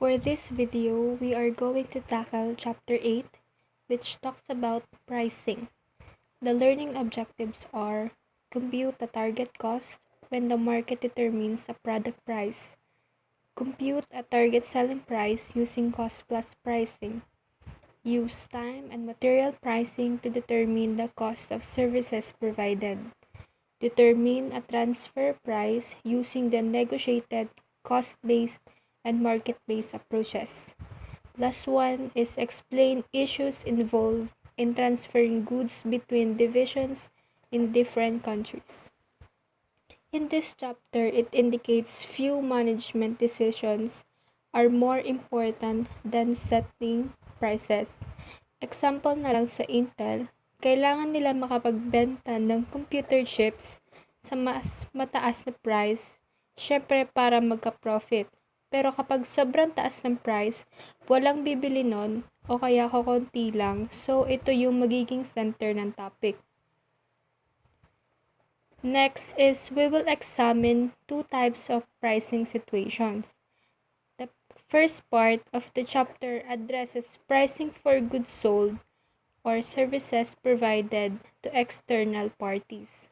For this video, we are going to tackle Chapter 8, which talks about pricing. The learning objectives are: compute the target cost when the market determines a product price, compute a target selling price using cost plus pricing, use time and material pricing to determine the cost of services provided, determine a transfer price using the negotiated cost-based and market-based approaches. Last one is explain issues involved in transferring goods between divisions in different countries. In this chapter, it indicates few management decisions are more important than setting prices. Example na lang sa Intel, kailangan nila makapagbenta ng computer chips sa mas mataas na price, syempre para magka-profit. Pero kapag sobrang taas ng price, walang bibili nun o kaya kukunti lang, so ito yung magiging center ng topic. Next is we will examine two types of pricing situations. The first part of the chapter addresses pricing for goods sold or services provided to external parties.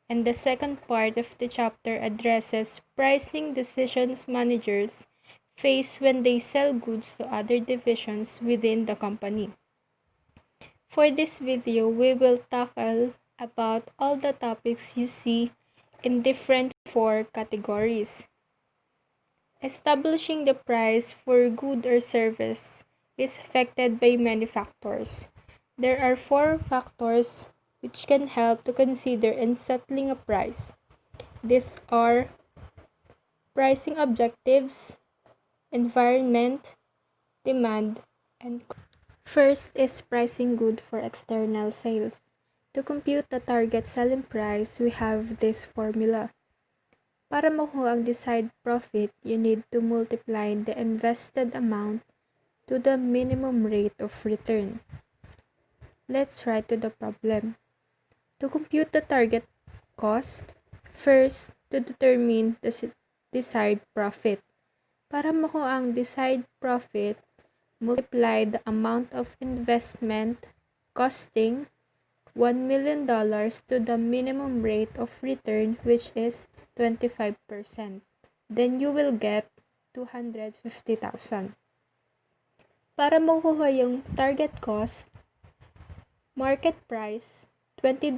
And the second part of the chapter addresses pricing decisions managers face when they sell goods to other divisions within the company. For this video, we will tackle about all the topics you see in different 4 categories. Establishing the price for good or service is affected by many factors. There are 4 factors which can help to consider in settling a price. These are pricing objectives, environment, demand, and first is pricing good for external sales. To compute the target selling price, we have this formula. Para makuha ang desired profit, you need to multiply the invested amount to the minimum rate of return. Let's try to the problem. To compute the target cost, first, to determine the desired profit. Para makuha ang desired profit, multiply the amount of investment costing $1 million to the minimum rate of return, which is 25%. Then you will get 250,000. Para makuha yung target cost, market price, $20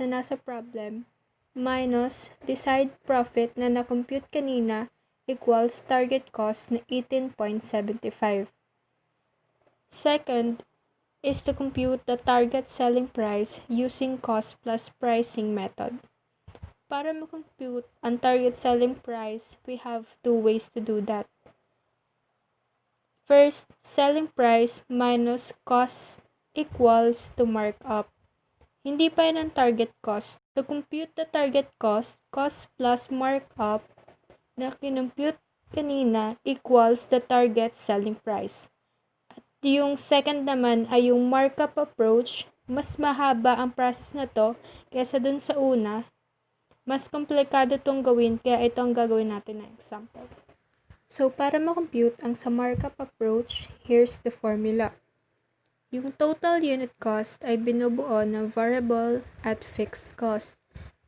na nasa problem, minus desired profit na na-compute kanina equals target cost na 18.75. Second is to compute the target selling price using cost plus pricing method. Para ma-compute ang target selling price, we have 2 ways to do that. First, selling price minus cost equals to markup. Hindi pa yan ang target cost. To compute the target cost, cost plus markup na kinompute kanina equals the target selling price. At yung second naman ay yung markup approach. Mas mahaba ang process na to kaysa dun sa una. Mas komplikado tong gawin, kaya ito ang gagawin natin na example. So, para ma-compute ang sa markup approach, here's the formula. Yung total unit cost ay binubuo ng variable at fixed cost.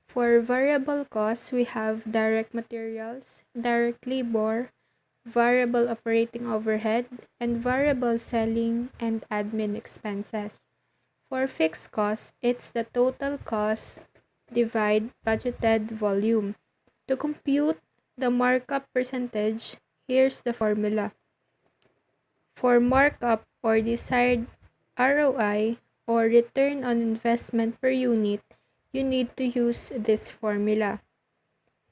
For variable costs, we have direct materials, direct labor, variable operating overhead, and variable selling and admin expenses. For fixed costs, it's the total cost divide budgeted volume. To compute the markup percentage, here's the formula. For markup or desired ROI or return on investment per unit, you need to use this formula.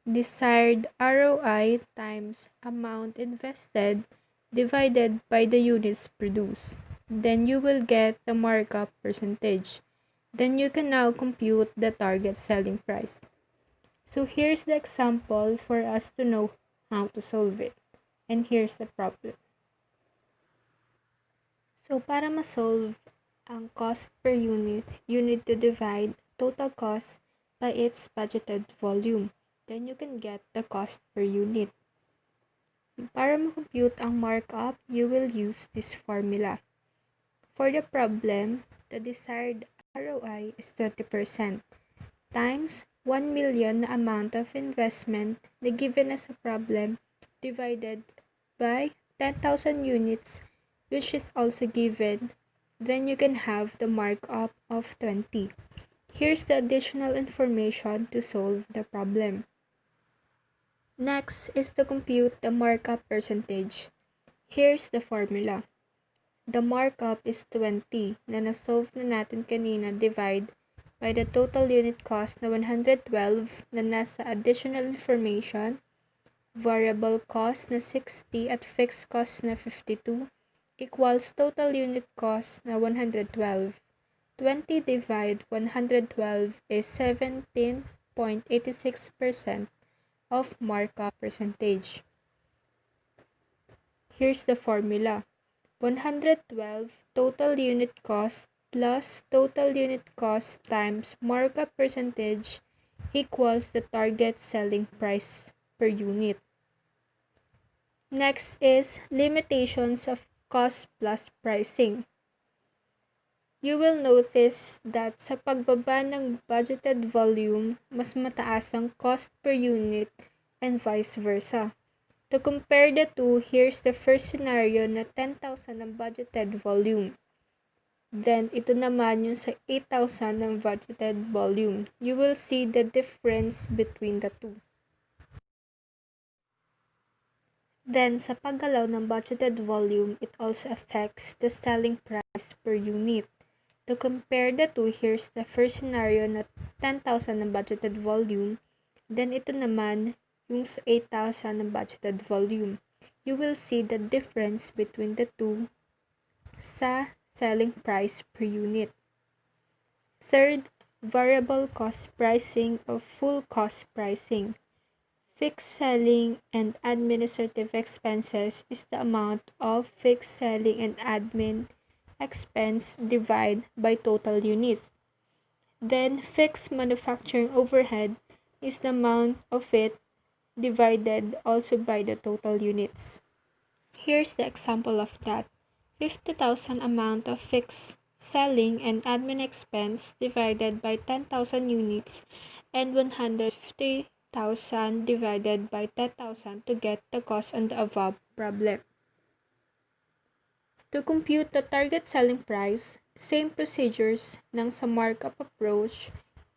Desired ROI times amount invested divided by the units produced. Then you will get the markup percentage. Then you can now compute the target selling price. So here's the example for us to know how to solve it. And here's the problem. So, para ma-solve ang cost per unit, you need to divide total cost by its budgeted volume. Then you can get the cost per unit. Para ma-compute ang markup, you will use this formula. For the problem, the desired ROI is 20% times 1 million na amount of investment na given as a problem divided by 10,000 units, which is also given, then you can have the markup of 20. Here's the additional information to solve the problem. Next is to compute the markup percentage. Here's the formula. The markup is 20 na nasolve na natin kanina divide by the total unit cost na 112 na nasa additional information, variable cost na 60 at fixed cost na 52 equals total unit cost na 112. 20 divide 112 is 17.86% of markup percentage. Here's the formula. 112 total unit cost plus total unit cost times markup percentage equals the target selling price per unit. Next is limitations of cost plus pricing. You will notice that sa pagbaba ng budgeted volume, mas mataas ang cost per unit and vice versa. To compare the two, here's the first scenario na 10,000 ang budgeted volume. Then, ito naman yung sa 8,000 ng budgeted volume. You will see the difference between the two. Then, sa paggalaw ng budgeted volume, it also affects the selling price per unit. To compare the two, here's the first scenario na 10,000 ng budgeted volume. Then, ito naman yung sa 8,000 ng budgeted volume. You will see the difference between the two sa selling price per unit. Third, variable cost pricing or full cost pricing. Fixed selling and administrative expenses is the amount of fixed selling and admin expense divided by total units. Then, fixed manufacturing overhead is the amount of it divided also by the total units. Here's the example of that. 50,000 amount of fixed selling and admin expense divided by 10,000 units and 150,000 divided by 10,000 to get the cost on the above problem. To compute the target selling price, same procedures ng sa markup approach,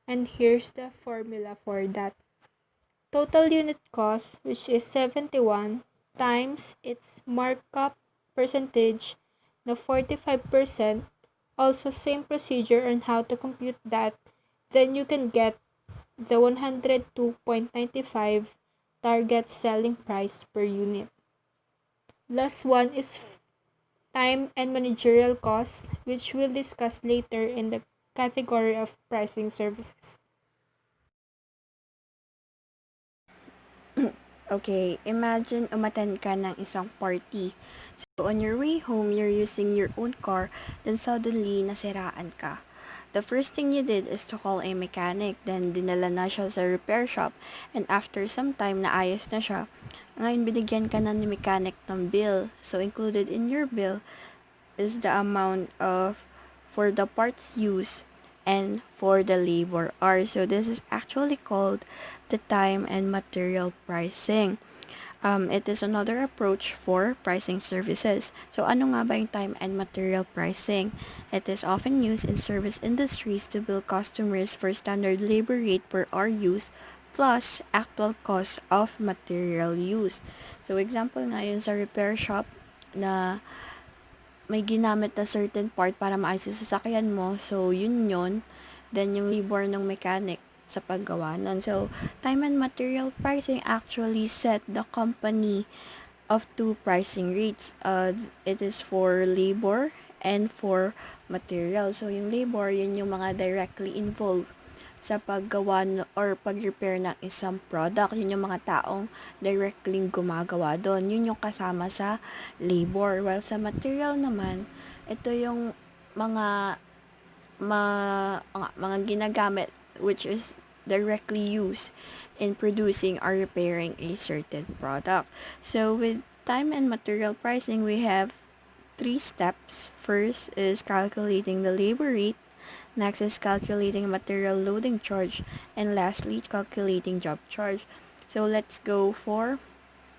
and here's the formula for that. Total unit cost, which is 71, times its markup percentage na 45%, also same procedure on how to compute that, then you can get the 102.95 target selling price per unit. Last one is time and managerial cost, which we'll discuss later in the category of pricing services. Okay, imagine umattend ka ng isang party. So, on your way home, you're using your own car, then suddenly, nasiraan ka. The first thing you did is to call a mechanic, then dinala na siya sa repair shop, and after some time, naayos na siya. Ngayon, binigyan ka na ni mechanic ng bill. So, included in your bill is the amount of for the parts used and for the labor hours. So, this is actually called the time and material pricing. It is another approach for pricing services. So, ano nga ba yung time and material pricing? It is often used in service industries to bill customers for standard labor rate per hour use plus actual cost of material use. So, example nga yun sa repair shop na may ginamit na certain part para maayos yung sasakyan mo. So, yun yun. Then, yung labor ng mechanic sa paggawa nun. So, time and material pricing actually set the company of two pricing rates. It is for labor and for material. So, yung labor, yun yung mga directly involved sa paggawa or pag-repair ng isang product. Yun yung mga taong directly gumagawa doon. Yun yung kasama sa labor. While sa material naman, ito yung mga mga ginagamit which is directly used in producing or repairing a certain product. So with time and material pricing, we have 3 steps. First is calculating the labor rate. Next is calculating material loading charge. And lastly, calculating job charge. So let's go for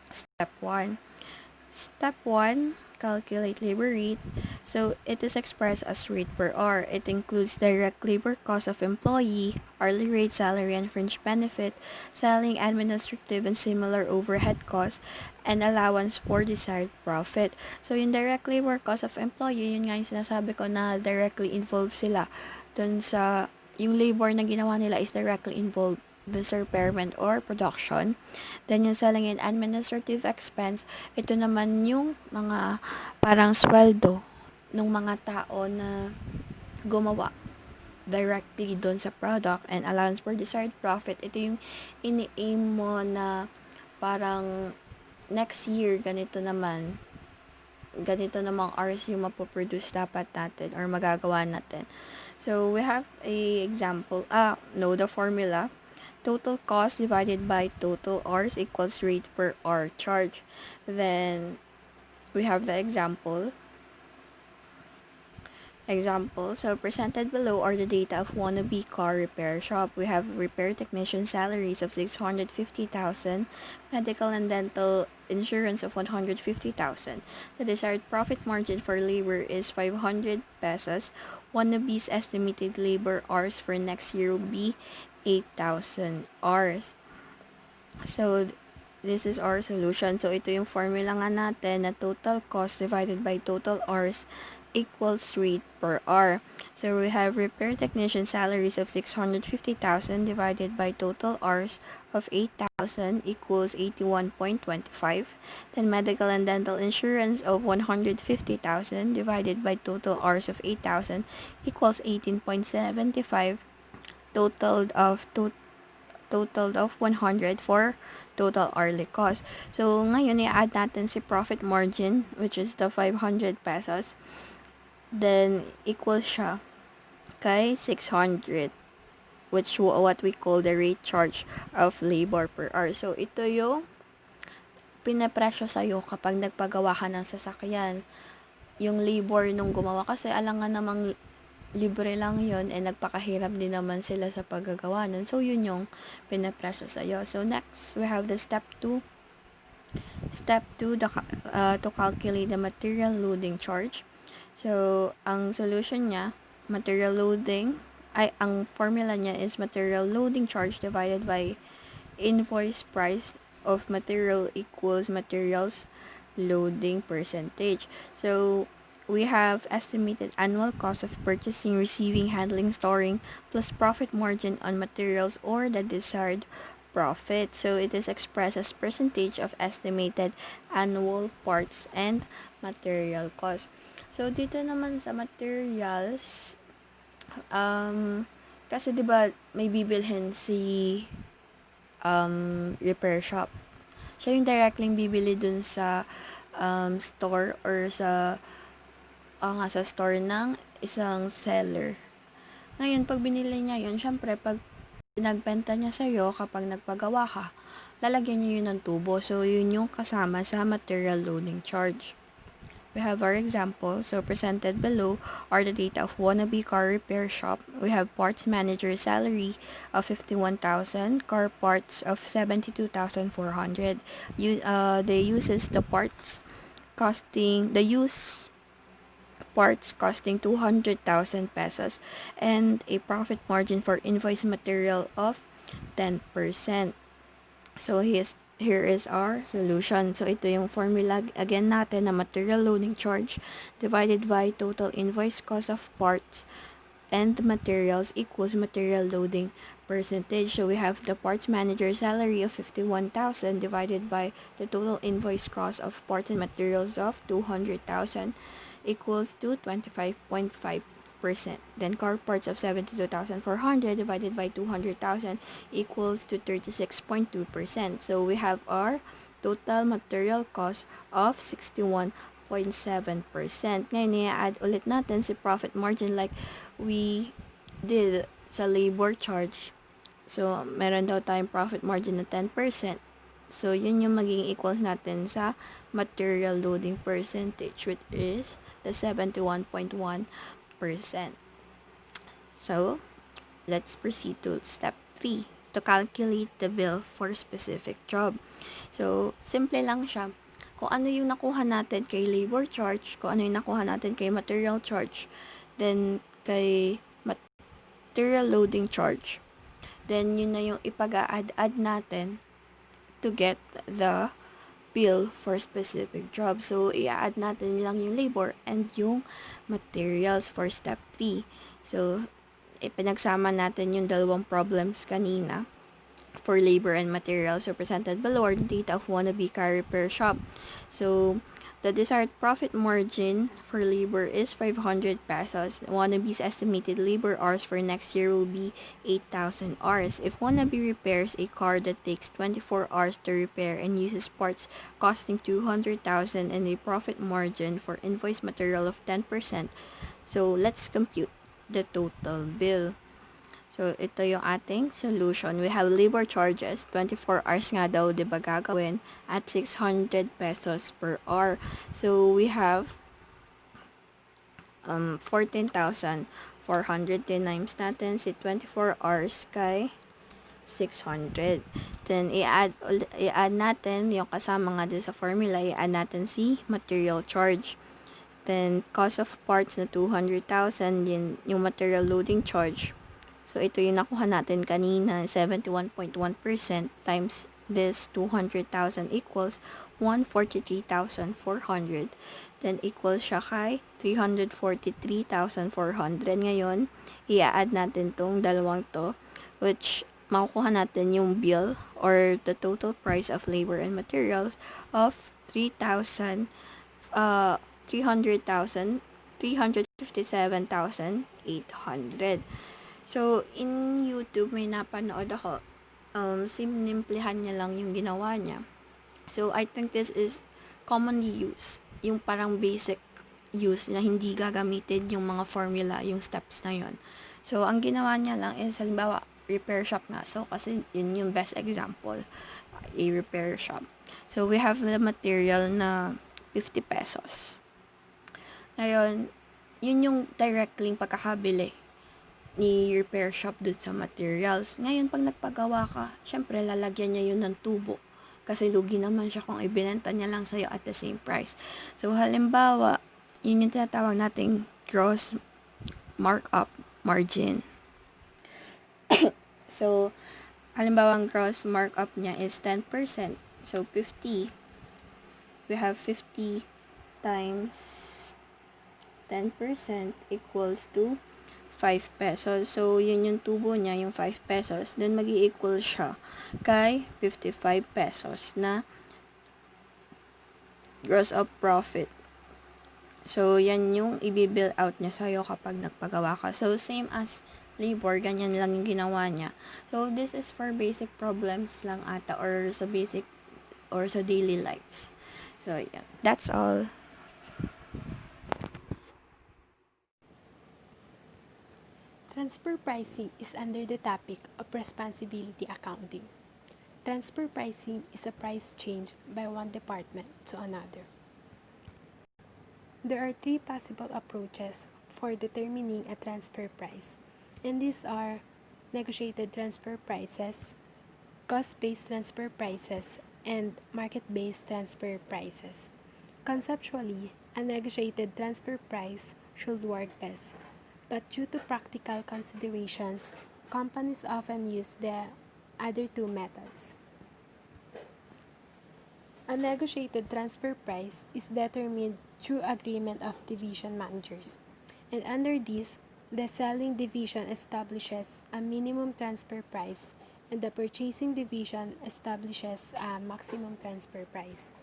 step 1. Step 1, calculate labor rate. So it is expressed as rate per hour. It includes direct labor cost of employee, hourly rate, salary and fringe benefit, selling, administrative and similar overhead costs, and allowance for desired profit. So yung direct labor cost of employee, yun nga yung sinasabi ko na directly involved sila dun sa yung labor na ginawa nila is directly involved this repairment or production. Then yung selling and administrative expense, ito naman yung mga parang sweldo ng mga tao na gumawa directly doon sa product. And allowance for desired profit, ito yung ini-aim mo na parang next year ganito namang hours yung mapoproduce dapat natin or magagawa natin. So we have a example, the formula. Total cost divided by total hours equals rate per hour charge. Then we have the example. So presented below are the data of wannabe car repair shop. We have repair technician salaries of 650,000, medical and dental insurance of 150,000. The desired profit margin for labor is 500 pesos. Wannabe's estimated labor hours for next year will be 8,000 hours. So this is our solution. So ito yung formula nga natin na total cost divided by total hours equals rate per hour. So we have repair technician salaries of 650,000 divided by total hours of 8,000 equals 81.25. Then medical and dental insurance of 150,000 divided by total hours of 8,000 equals 18.75. Totaled of 100 for total hourly cost. So ngayon i-add natin si profit margin, which is the 500 pesos. Then equal siya kay 600, which what we call the rate charge of labor per hour. So ito yung pinapresyo sa'yo kapag nagpagawa ka ng sasakyan. Yung labor nung gumawa kasi alangan namang libre lang yon and nagpakahirap din naman sila sa paggagawa nun. So, yun yung pinapresyo sa'yo. So, next, we have the step 2. Step 2, to calculate the material loading charge. So, ang solution niya, ang formula niya is material loading charge divided by invoice price of material equals materials loading percentage. So, we have estimated annual cost of purchasing, receiving, handling, storing, plus profit margin on materials or the desired profit. So it is expressed as percentage of estimated annual parts and material cost. So dito naman sa materials, kasi 'di ba may bibilhin si repair shop. Siya yung directly bibili dun sa store or sa store ng isang seller. Ngayon, pag binili niya yun, syempre, pag pinagbenta niya sa'yo, kapag nagpagawa ka, lalagyan niya yun ng tubo. So, yun yung kasama sa material loading charge. We have our example. So, presented below are the data of wannabe car repair shop. We have parts manager salary of 51,000, car parts of 72,400. They uses the parts costing 200,000 pesos and a profit margin for invoice material of 10%. So here is our solution. So ito yung formula again natin na material loading charge divided by total invoice cost of parts and materials equals material loading percentage. So we have the parts manager salary of 51,000 divided by the total invoice cost of parts and materials of 200,000 equals to 25.5%. Then car parts of 72,400 divided by 200,000 equals to 36.2%. So we have our total material cost of 61.7%. Ngayon, i-add ulit natin si profit margin like we did sa labor charge. So, meron daw tayong profit margin na 10%. So, yun yung magiging equals natin sa material loading percentage, which is the 71.1%. So, let's proceed to step 3 to calculate the bill for specific job. So, simple lang siya. Kung ano yung nakuha natin kay labor charge, kung ano yung nakuha natin kay material charge, then kay material loading charge, then yun na yung ipag-add natin to get the bill for specific job. So, i-add natin lang yung labor and yung materials for step 3. So, ipinagsama natin yung dalawang problems kanina for labor and materials represented below are the data of wannabe car repair shop. So, the desired profit margin for labor is 500 pesos. Wannabe's estimated labor hours for next year will be 8,000 hours. If Wannabe repairs a car that takes 24 hours to repair and uses parts costing 200,000 and a profit margin for invoice material of 10%, so let's compute the total bill. So, ito yung ating solution. We have labor charges. 24 hours nga daw, di ba, gagawin at 600 pesos per hour. So, we have 14,400 times natin si 24 hours kay 600. Then, i-add natin yung kasama nga din sa formula, i-add natin si material charge. Then, cost of parts na 200,000, din yung material loading charge. So, ito yung nakuha natin kanina, 71.1% times this 200,000 equals 143,400. Then, equals siya kay 343,400. Ngayon, i-add natin tong dalawang to, which makukuha natin yung bill or the total price of labor and materials of 357,800. So, in YouTube, may napanood ako. Simplihan niya lang yung ginawa niya. So, I think this is commonly used. Yung parang basic use na hindi gagamitin yung mga formula, yung steps na yon. So, ang ginawa niya lang is, halimbawa, repair shop nga. So, kasi yun yung best example. A repair shop. So, we have the material na 50 pesos. Ngayon, yun yung directly pagkakabili ni repair shop dun sa materials. Ngayon, pag nagpagawa ka, syempre, lalagyan niya yun ng tubo. Kasi lugi naman siya kung ibinenta niya lang sa'yo at the same price. So, halimbawa, yun yung tinatawag nating gross markup margin. So, halimbawa, ang gross markup niya is 10%. So, 50. We have 50 times 10% equals to 5 pesos. So, yun yung tubo niya, yung 5 pesos. Then, mag-i-equal siya kay 55 pesos na gross of profit. So, yan yung i-bill out niya sa'yo kapag nagpagawa ka. So, same as labor, ganyan lang yung ginawa niya. So, this is for basic problems lang ata or sa basic or sa daily lives. So, yeah. That's all. Transfer pricing is under the topic of responsibility accounting. Transfer pricing is a price change by one department to another. There are three possible approaches for determining a transfer price, and these are negotiated transfer prices, cost-based transfer prices, and market-based transfer prices. Conceptually, a negotiated transfer price should work best, but due to practical considerations, companies often use the other two methods. A negotiated transfer price is determined through agreement of division managers, and under this, the selling division establishes a minimum transfer price and the purchasing division establishes a maximum transfer price.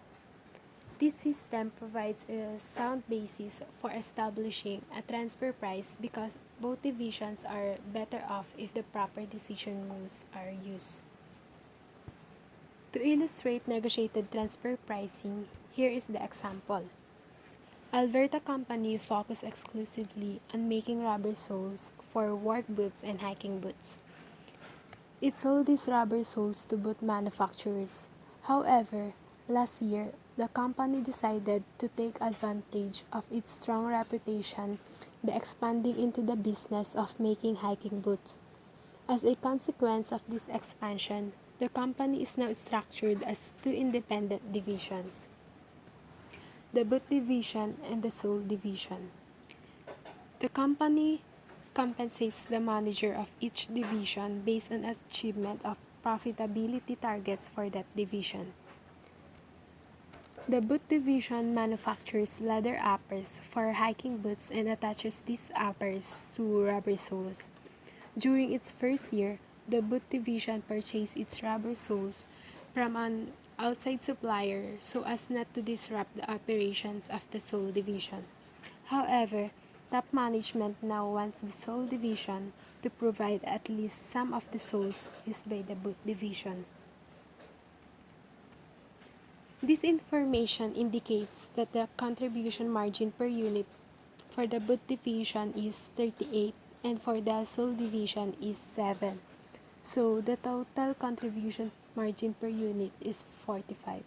This system provides a sound basis for establishing a transfer price because both divisions are better off if the proper decision rules are used. To illustrate negotiated transfer pricing, here is the example. Alberta Company focused exclusively on making rubber soles for work boots and hiking boots. It sold these rubber soles to boot manufacturers. However, last year, the company decided to take advantage of its strong reputation by expanding into the business of making hiking boots. As a consequence of this expansion, the company is now structured as two independent divisions: the boot division and the sole division. The company compensates the manager of each division based on achievement of profitability targets for that division. The boot division manufactures leather uppers for hiking boots and attaches these uppers to rubber soles. During its first year, the boot division purchased its rubber soles from an outside supplier so as not to disrupt the operations of the sole division. However, top management now wants the sole division to provide at least some of the soles used by the boot division. This information indicates that the contribution margin per unit for the boot division is 38 and for the sole division is 7. So the total contribution margin per unit is 45.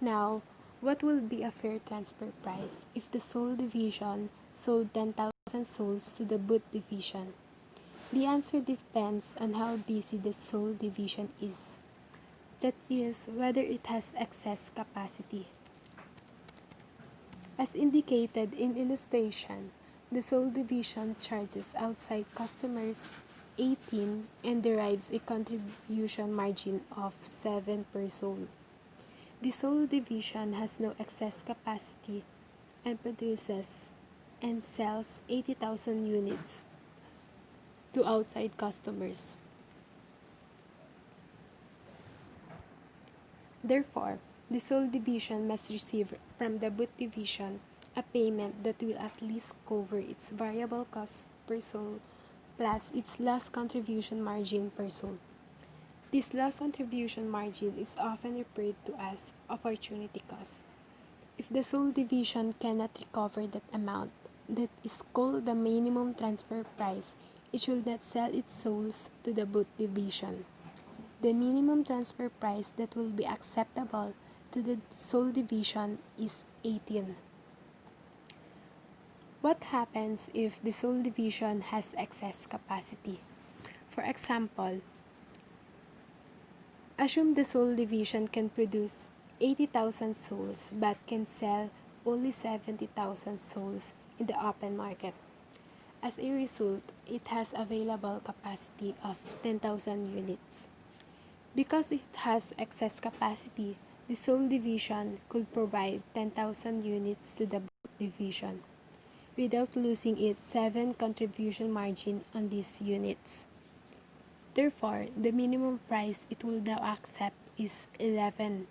Now, what will be a fair transfer price if the sole division sold 10,000 soles to the boot division? The answer depends on how busy the sole division is. That is, whether it has excess capacity. As indicated in illustration, the sole division charges outside customers 18 and derives a contribution margin of 7 per sole. The sole division has no excess capacity and produces and sells 80,000 units to outside customers. Therefore, the sole division must receive from the boot division a payment that will at least cover its variable cost per sole plus its loss contribution margin per sole. This loss contribution margin is often referred to as opportunity cost. If the sole division cannot recover that amount, that is called the minimum transfer price, it should not sell its soles to the boot division. The minimum transfer price that will be acceptable to the sole division is 18. What happens if the sole division has excess capacity? For example, assume the sole division can produce 80,000 soles but can sell only 70,000 soles in the open market. As a result, it has available capacity of 10,000 units. Because it has excess capacity, the sole division could provide 10,000 units to the boot division without losing its 7 contribution margin on these units. Therefore, the minimum price it will now accept is 11.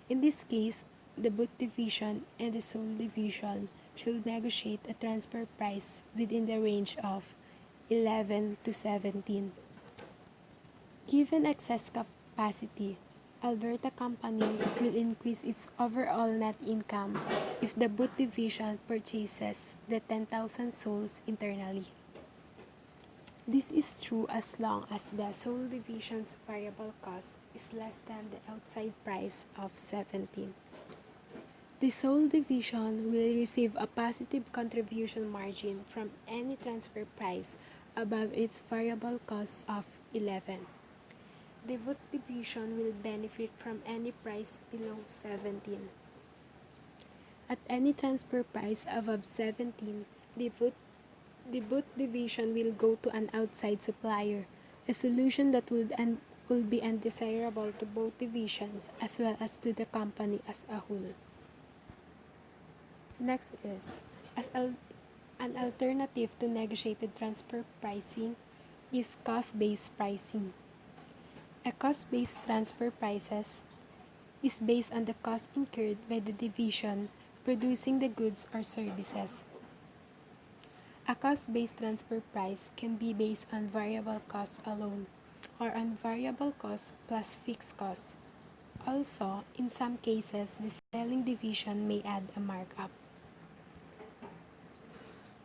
In this case, the boot division and the sole division should negotiate a transfer price within the range of 11 to 17. Given excess capacity, Alberta Company will increase its overall net income if the boot division purchases the 10,000 soles internally. This is true as long as the sole division's variable cost is less than the outside price of 17. The sole division will receive a positive contribution margin from any transfer price above its variable cost of 11. The boot division will benefit from any price below 17. At any transfer price above 17, the boot division will go to an outside supplier, a solution that will be undesirable to both divisions as well as to the company as a whole. Next is, an alternative to negotiated transfer pricing is cost-based pricing. A cost-based transfer prices is based on the cost incurred by the division producing the goods or services. A cost-based transfer price can be based on variable costs alone or on variable costs plus fixed costs. Also, in some cases, the selling division may add a markup.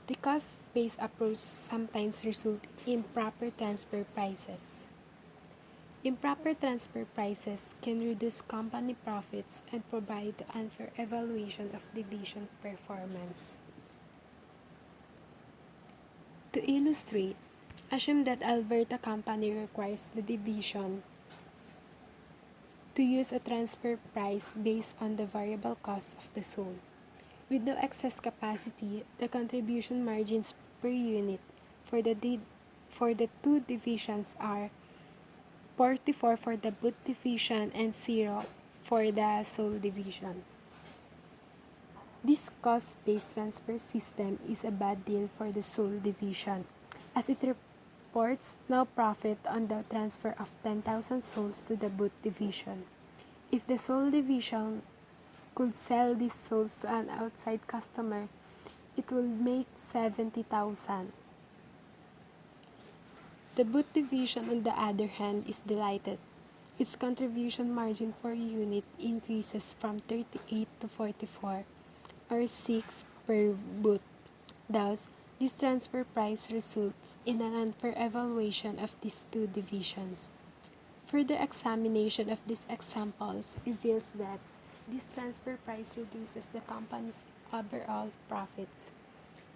The cost-based approach sometimes results in improper transfer prices. Improper transfer prices can reduce company profits and provide unfair evaluation of division performance. To illustrate, assume that Alberta Company requires the division to use a transfer price based on the variable cost of the soul. With no excess capacity, the contribution margins per unit for the two divisions are 44 for the boot division and 0 for the soul division. This cost-based transfer system is a bad deal for the soul division, as it reports no profit on the transfer of 10,000 souls to the boot division. If the soul division could sell these souls to an outside customer, it will make 70,000. The boot division, on the other hand, is delighted. Its contribution margin per unit increases from 38 to 44, or 6 per boot. Thus, this transfer price results in an unfair evaluation of these two divisions. Further examination of these examples reveals that this transfer price reduces the company's overall profits.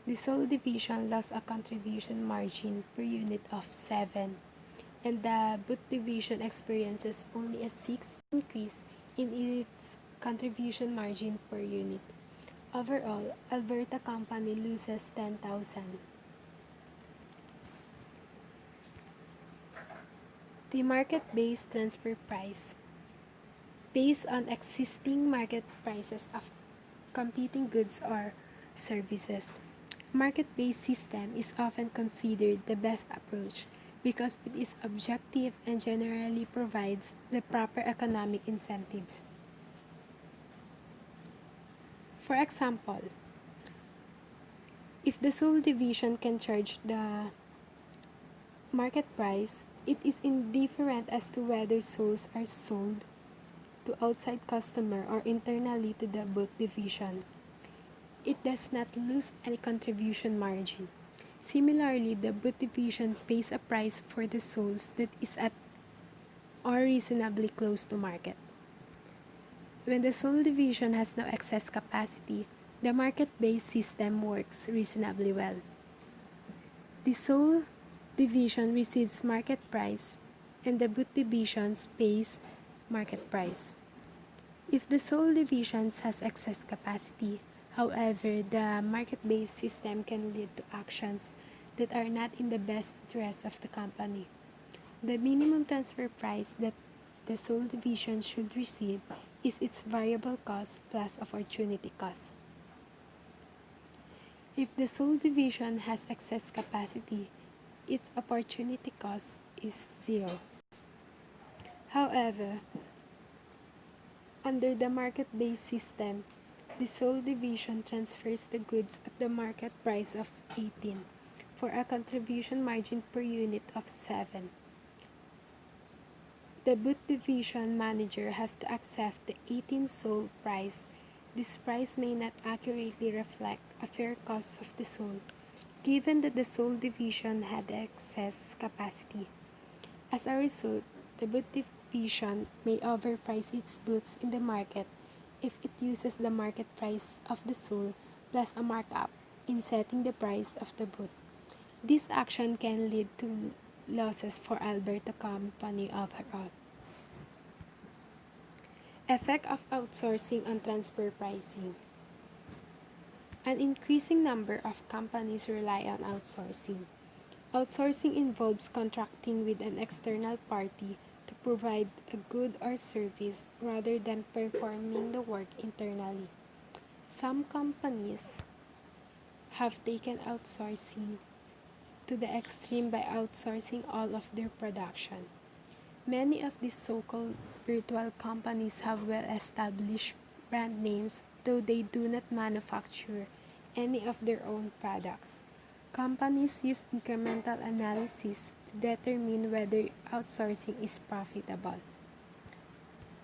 The sole division lost a contribution margin per unit of 7, and the boot division experiences only a 6 increase in its contribution margin per unit. Overall, Alberta Company loses 10,000. The market-based transfer price. Based on existing market prices of competing goods or services. Market-based system is often considered the best approach because it is objective and generally provides the proper economic incentives. For example, if the sole division can charge the market price, it is indifferent as to whether souls are sold to outside customer or internally to the boot division. It does not lose any contribution margin. Similarly, the boot division pays a price for the souls that is at or reasonably close to market. When the soul division has no excess capacity, the market-based system works reasonably well. The soul division receives market price and the boot division pays market price. If the soul division has excess capacity, however, the market-based system can lead to actions that are not in the best interest of the company. The minimum transfer price that the soul division should receive is its variable cost plus opportunity cost. If the soul division has excess capacity, its opportunity cost is 0. However, under the market-based system, the sole division transfers the goods at the market price of 18 for a contribution margin per unit of 7. The boot division manager has to accept the 18 sold price. This price may not accurately reflect a fair cost of the soul, given that the sold division had excess capacity. As a result, the boot division may overprice its boots in the market if it uses the market price of the soul plus a markup in setting the price of the boot. This action can lead to losses for Alberta Company overall. Effect of outsourcing on transfer pricing. An increasing number of companies rely on outsourcing. Outsourcing involves contracting with an external party to provide a good or service rather than performing the work internally. Some companies have taken outsourcing to the extreme by outsourcing all of their production. Many of these so-called virtual companies have well-established brand names, though they do not manufacture any of their own products. Companies use incremental analysis to determine whether outsourcing is profitable.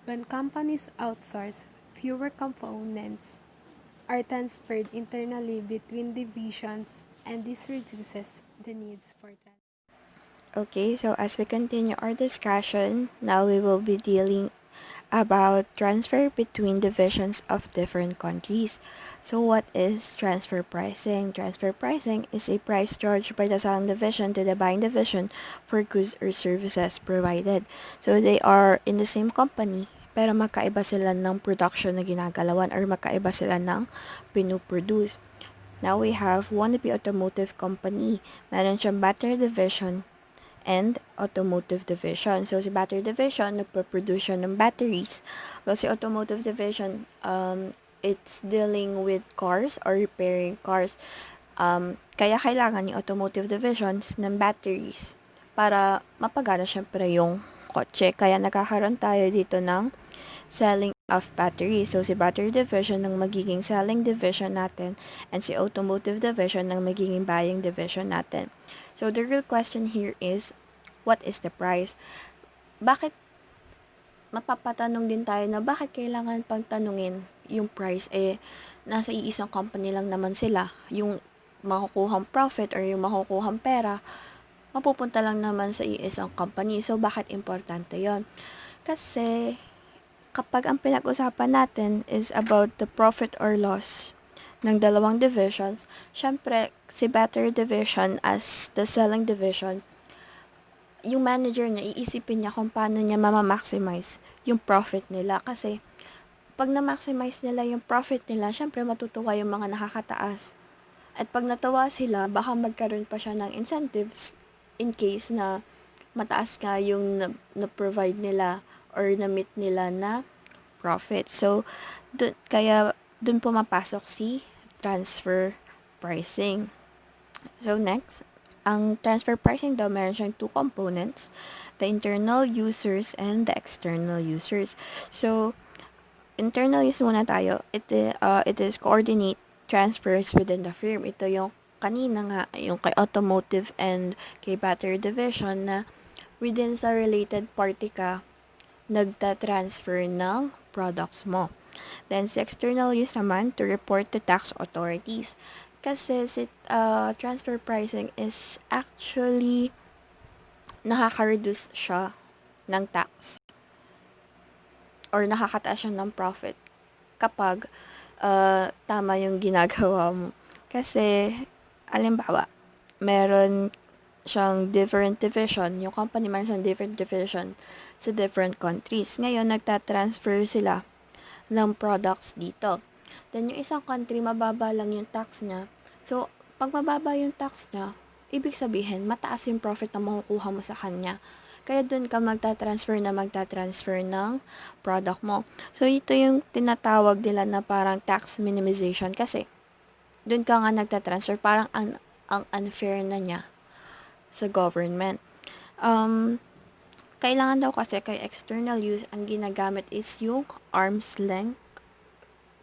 When companies outsource, fewer components are transferred internally between divisions and this reduces the needs for transport. Okay, so as we continue our discussion, now we will be dealing about transfer between divisions of different countries. So what is transfer pricing? Transfer pricing is a price charged by the selling division to the buying division for goods or services provided. So they are in the same company, pero magkaiba sila ng production na ginagalawan or magkaiba sila ng pinuproduce. Now we have Wannabe Automotive Company. Meron siyang battery division and automotive division. So, si battery division, nagpa-produce siya ng batteries. Well, si automotive division, it's dealing with cars or repairing cars. Kaya kailangan yung automotive divisions ng batteries para mapagana syempre yung kotse. Kaya nagkakaroon tayo dito ng selling of batteries. So, si battery division ng magiging selling division natin and si automotive division ng magiging buying division natin. So, the real question here is, what is the price? Bakit, mapapatanong din tayo na bakit kailangan pang tanungin yung price? Nasa iisang company lang naman sila. Yung makukuhang profit or yung makukuhang pera, mapupunta lang naman sa iisang company. So, bakit importante yon? Kasi, kapag ang pinag-usapan natin is about the profit or loss ng dalawang divisions, syempre, si battery division as the selling division, yung manager niya, iisipin niya kung paano niya mamamaximize yung profit nila. Kasi, pag na-maximize nila yung profit nila, syempre matutuwa yung mga nakakataas. At pag natuwa sila, baka magkaroon pa siya ng incentives in case na mataas ka yung na-provide nila or na-meet nila na profit. So, kaya dun pumapasok si transfer pricing. So, next, ang transfer pricing daw meron siyang two components, the internal users and the external users. So, internal use muna tayo. It is coordinate transfers within the firm. Ito yung kanina nga, yung kay automotive and kay battery division na within sa related party ka, nagta-transfer ng products mo. Then, sa external use naman, to report to tax authorities. Kasi si transfer pricing is actually nakaka-reduce siya ng tax or nakakataas siya ng profit kapag tama yung ginagawa mo. Kasi, alimbawa, meron siyang different division, yung company meron siyang different division sa different countries. Ngayon, nagtatransfer sila ng products dito. Then, yung isang country, mababa lang yung tax niya. So, pag mababa yung tax niya, ibig sabihin, mataas yung profit na makukuha mo sa kanya. Kaya dun ka magta-transfer ng product mo. So, ito yung tinatawag nila na parang tax minimization kasi dun ka nga nagta-transfer, parang ang unfair na niya sa government. Kailangan daw kasi kay external use, ang ginagamit is yung arm's length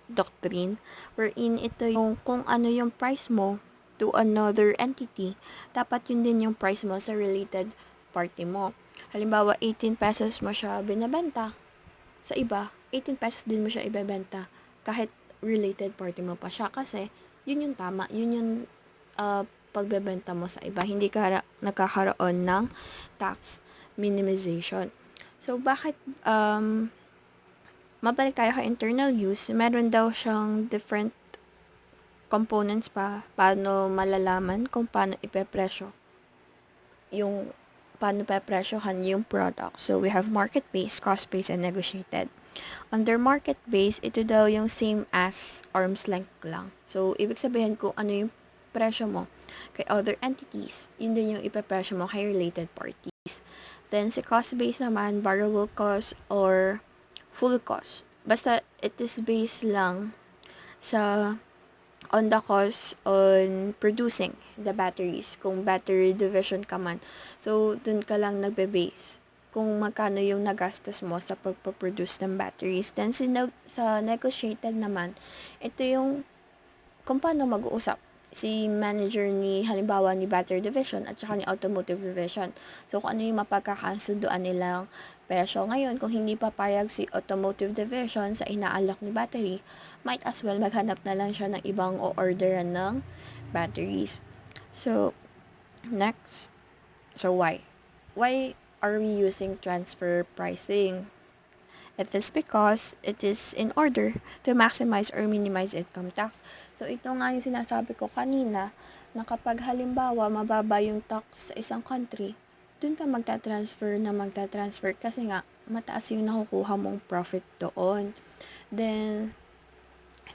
doctrine, wherein ito yung kung ano yung price mo to another entity, dapat yun din yung price mo sa related party mo. Halimbawa, 18 pesos mo siya binabenta. Sa iba, 18 pesos din mo siya ibebenta kahit related party mo pa siya kasi yun yung tama, yun yung pagbebenta mo sa iba. Hindi ka nagkakaroon ng tax minimization. So, bakit mabalik tayo kay internal use, meron daw siyang different components pa paano malalaman kung paano ipepresyo yung paano pepresyohan yung product. So, we have market-based, cost-based, and negotiated. Under market-based, ito daw yung same as arm's length lang. So, ibig sabihin kung ano yung presyo mo kay other entities, yun din yung ipepresyo mo kay related parties. Then, si cost-based naman, variable cost or full cost. Basta, it is based lang sa on the cost on producing the batteries. Kung battery division ka man. So, dun ka lang nagbe-base kung magkano yung nagastos mo sa pagpaproduce ng batteries. Then, sa negotiated naman, ito yung kung paano mag-uusap si manager halimbawa ni battery division at saka ni automotive division. So, kung ano yung mapagkakasunduan nilang presyo. Ngayon, kung hindi papayag si automotive division sa inaalok ni battery, might as well maghanap na lang siya ng ibang o-orderan ng batteries. So, next, so why? Why are we using transfer pricing? It is because it is in order to maximize or minimize income tax. So, ito nga yung sinasabi ko kanina, na kapag halimbawa mababa yung tax sa isang country, dun ka magta-transfer kasi nga mataas yung nakukuha mong profit doon. Then,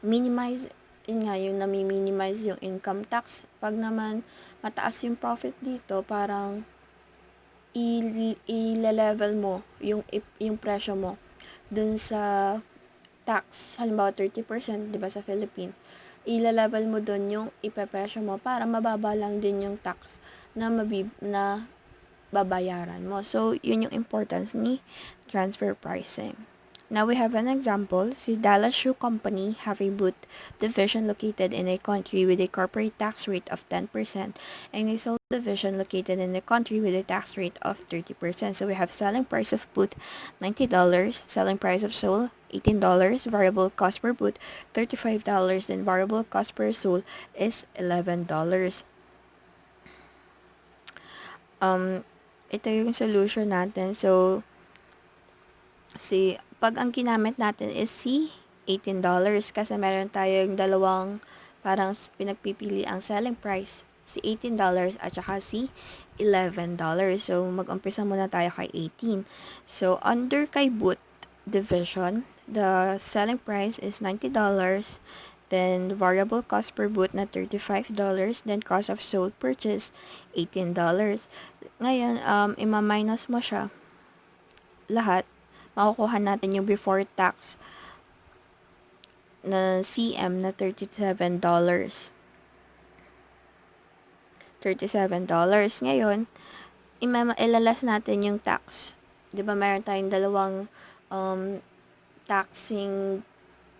minimize, yun nga, yung nami-minimize yung income tax. Pag naman mataas yung profit dito, parang i-level mo yung presyo mo dun sa tax. Halimbawa 30%, 'di ba, sa Philippines. I-level mo dun yung ipepresyo mo para mababa lang din yung tax na babayaran mo. So, yun yung importance ni transfer pricing. Now we have an example. Si Dallas Shoe Company have a boot division located in a country with a corporate tax rate of 10% and a sole division located in a country with a tax rate of 30%. So we have selling price of boot $90, selling price of sole $18, variable cost per boot $35, and variable cost per sole is $11. Ito yung solution natin. So, pag ang ginamit natin is si $18 kasi meron tayong dalawang parang pinagpipili ang selling price, si $18 at saka si $11. So, mag-umpisa muna tayo kay 18. So, under kay boot division, the selling price is $90, then variable cost per boot na $35, then cost of sold purchase $18. Ngayon, ima-minus mo siya lahat, makukuha natin yung before tax na CM na $37. Ngayon, ilalas natin yung tax. 'Di ba mayroon tayong dalawang taxing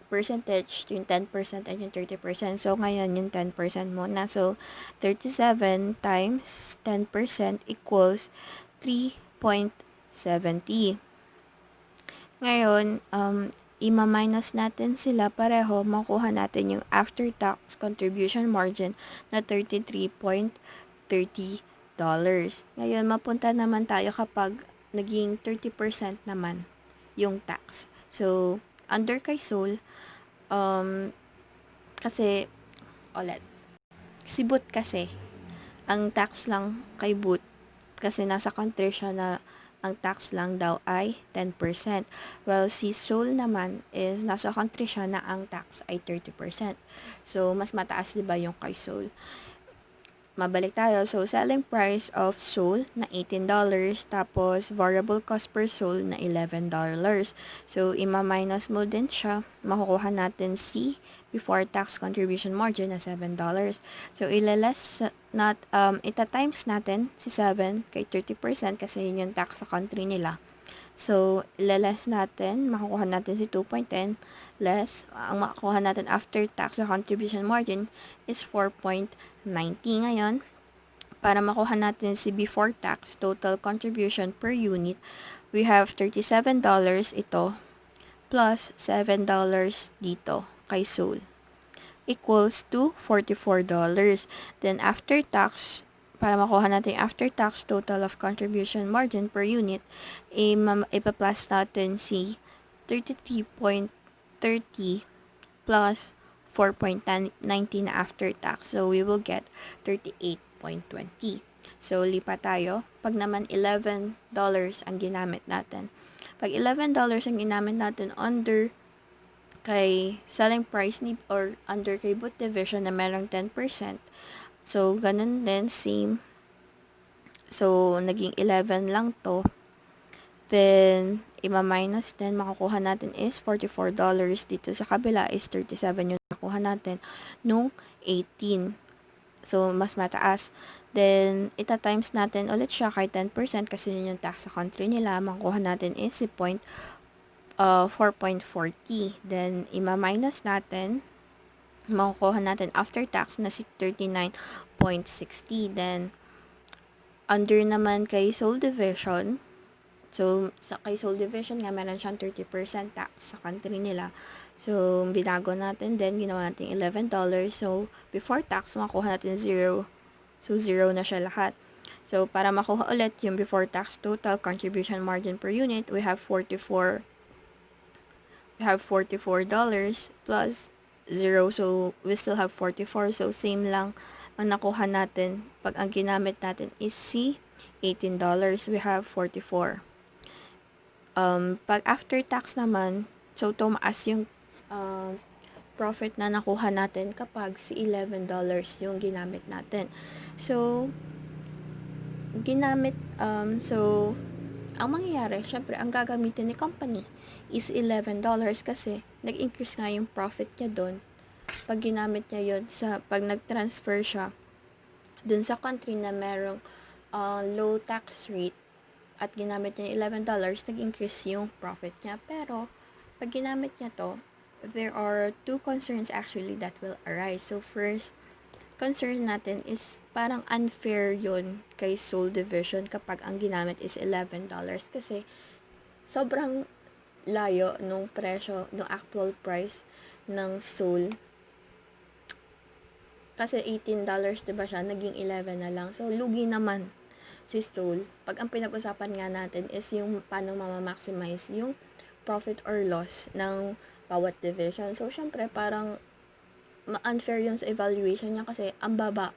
percentage, yung 10% and yung 30%. So, ngayon, yung 10% muna. So, 37 times 10% equals 3.70. Ngayon, ima-minus natin sila pareho, makuha natin yung after-tax contribution margin na $33.30. Ngayon, mapunta naman tayo kapag naging 30% naman yung tax. So, under kay Sol, kasi, ulit, si Boot kasi, ang tax lang kay Boot, kasi nasa country siya na ang tax lang daw ay 10%. Well, si Seoul naman is nasa country siya na ang tax ay 30%. So, mas mataas 'di ba yung kay Seoul? Mabalik tayo. So, selling price of Seoul na $18, tapos variable cost per Seoul na $11. So, ima-minus mo din siya. Makukuha natin si before tax contribution margin na $7. So, ita-times natin si 7 kay 30% kasi yun yung tax sa country nila. So, ilalas natin, makukuha natin si 2.10 less, ang makukuha natin after tax sa contribution margin is 4.90. Ngayon, para makuha natin si before tax total contribution per unit, we have $37 ito plus $7 dito kay Seoul equals to $44. Then after tax, para makuha natin after tax total of contribution margin per unit, ipa-plus natin si 33.30 plus 4.19 after tax. So, we will get 38.20. So, lipat tayo. Pag naman $11 ang ginamit natin. Pag $11 ang ginamit natin under kay selling price ni or under kay boot division na merong 10%. So, ganun din, same. So, naging 11 lang to. Then, ima-minus din, makukuha natin is $44. Dito sa kabila is 37 yung nakuha natin nung 18. So, mas mataas. Then, ita-times natin ulit siya kay 10% kasi yun yung tax sa country nila. Makukuha natin is si 4.40. Then, ima-minus natin, makukuha natin after tax na si 39.60. Then, under naman kay sole division, so, sa kay sole division nga, meron siyang 30% tax sa country nila. So, binago natin din, ginawa natin $11. So, before tax, makuha natin $0 So, 0 na siya lahat. So, para makuha ulit yung before tax total contribution margin per unit, we have $44 plus 0. So, we still have 44. So, same lang ang nakuha natin. Pag ang ginamit natin is C, $18, we have 44. Pag after tax naman, so tumaas yung profit na nakuha natin kapag si $11 yung ginamit natin. So, ang mangyayari, syempre, ang gagamitin ni company is $11 kasi nag-increase nga yung profit niya doon. Pag ginamit niya yun, pag nag-transfer siya doon sa country na merong low tax rate at ginamit niya yung $11, nag-increase yung profit niya. Pero, pag ginamit niya to, there are two concerns actually that will arise. So, first, concern natin is parang unfair yun kay Seoul Division kapag ang ginamit is $11 kasi sobrang layo nung presyo, nung actual price ng Seoul. Kasi $18 diba siya, naging 11 na lang. So, lugi naman si Seoul. Pag ang pinag-usapan nga natin is yung paano maximize yung profit or loss ng bawat division. So, syempre, parang unfair yun sa evaluation niya kasi ang baba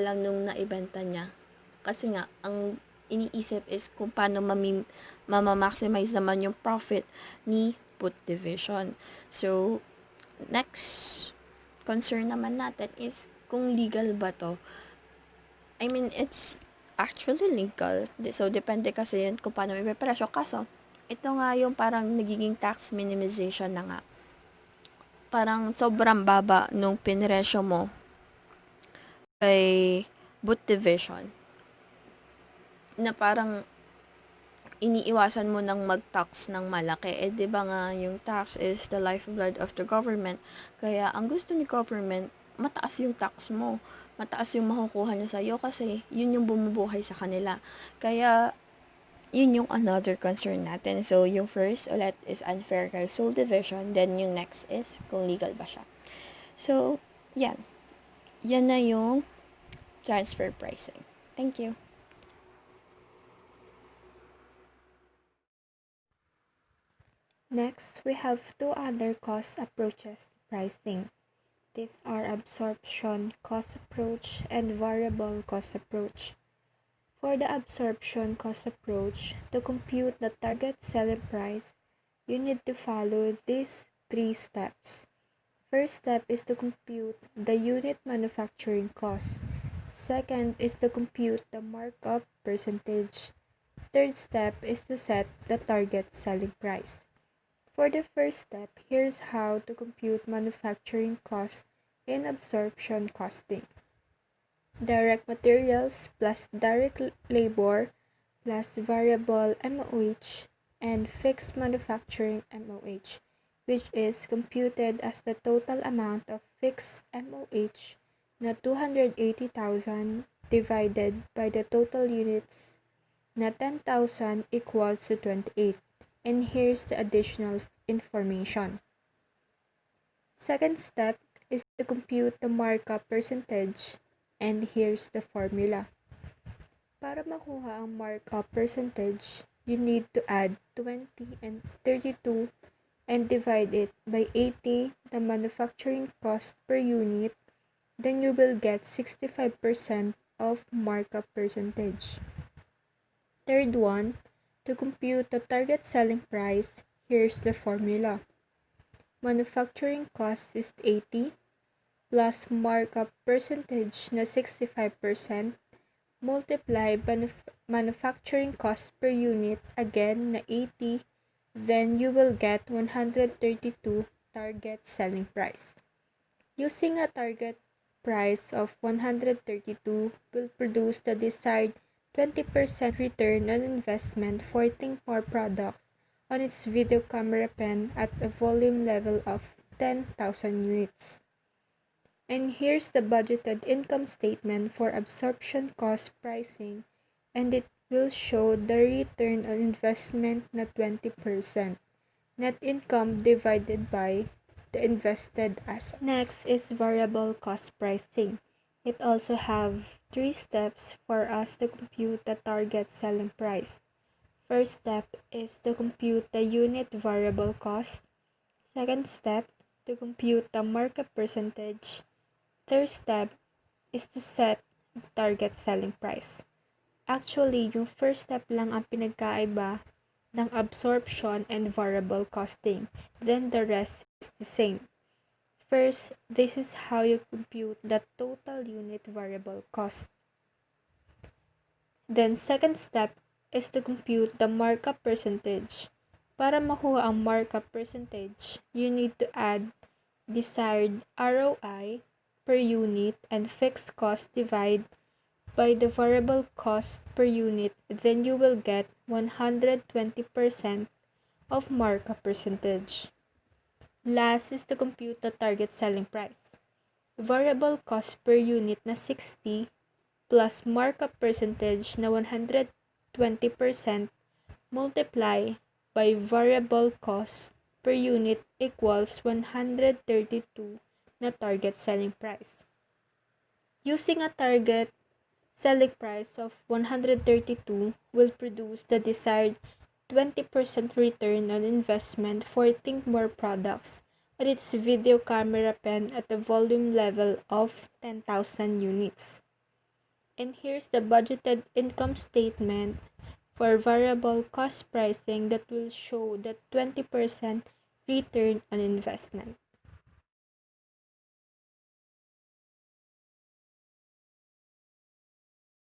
lang nung naibenta niya. Kasi nga, ang iniisip is kung paano maximize naman yung profit ni put division. So, next concern naman natin is kung legal ba to. I mean, it's actually legal. So, depende kasi yun kung paano ipepresyo. Kaso, ito nga yung parang nagiging tax minimization na nga. Parang sobrang baba nung pinresyo mo kay boot division na parang iniiwasan mo ng mag-tax ng malaki. Eh, di ba nga yung tax is the lifeblood of the government. Kaya, ang gusto ni government, mataas yung tax mo. Mataas yung makukuha niya sa'yo kasi yun yung bumubuhay sa kanila. Kaya, yun yung another concern natin. So, yung first ulit is unfair kay Seoul Division. Then, yung next is kung legal ba siya. So, yan. Yan na yung transfer pricing. Thank you. Next, we have two other cost approaches to pricing. These are absorption cost approach and variable cost approach. For the absorption cost approach, to compute the target selling price, you need to follow these three steps. First step is to compute the unit manufacturing cost. Second is to compute the markup percentage. Third step is to set the target selling price. For the first step, here's how to compute manufacturing cost in absorption costing. Direct materials plus direct labor plus variable MOH and fixed manufacturing MOH, which is computed as the total amount of fixed MOH na 280,000 divided by the total units na 10,000 equals to 28. And here's the additional information. Second step is to compute the markup percentage, and here's the formula. Para makuha ang markup percentage, you need to add 20 and 32 and divide it by 80, the manufacturing cost per unit, then you will get 65% of markup percentage. Third one, to compute the target selling price, here's the formula. Manufacturing cost is 80 plus markup percentage na 65% multiply manufacturing cost per unit again na 80, then you will get 132 target selling price. Using a target price of 132 will produce the desired 20% return on investment for Tingpar products on its video camera pen at a volume level of 10,000 units. And here's the budgeted income statement for absorption cost pricing, and it will show the return on investment na 20%. Net income divided by the invested assets. Next is variable cost pricing. It also have 3 steps for us to compute the target selling price. First step is to compute the unit variable cost. Second step, to compute the markup percentage. Third step is to set the target selling price. Actually, yung first step lang ang pinagkaiba ng absorption and variable costing. Then the rest is the same. First, this is how you compute the total unit variable cost. Then, second step is to compute the markup percentage. Para makuha ang markup percentage, you need to add desired ROI per unit and fixed cost divide by the variable cost per unit, then you will get 120% of markup percentage. Last is to compute the target selling price. Variable cost per unit na 60 plus markup percentage na 120% multiply by variable cost per unit equals 132 na target selling price. Using a target selling price of 132 will produce the desired 20% return on investment for ThinkMore products with its video camera pen at a volume level of 10,000 units. And here's the budgeted income statement for variable cost pricing that will show the 20% return on investment.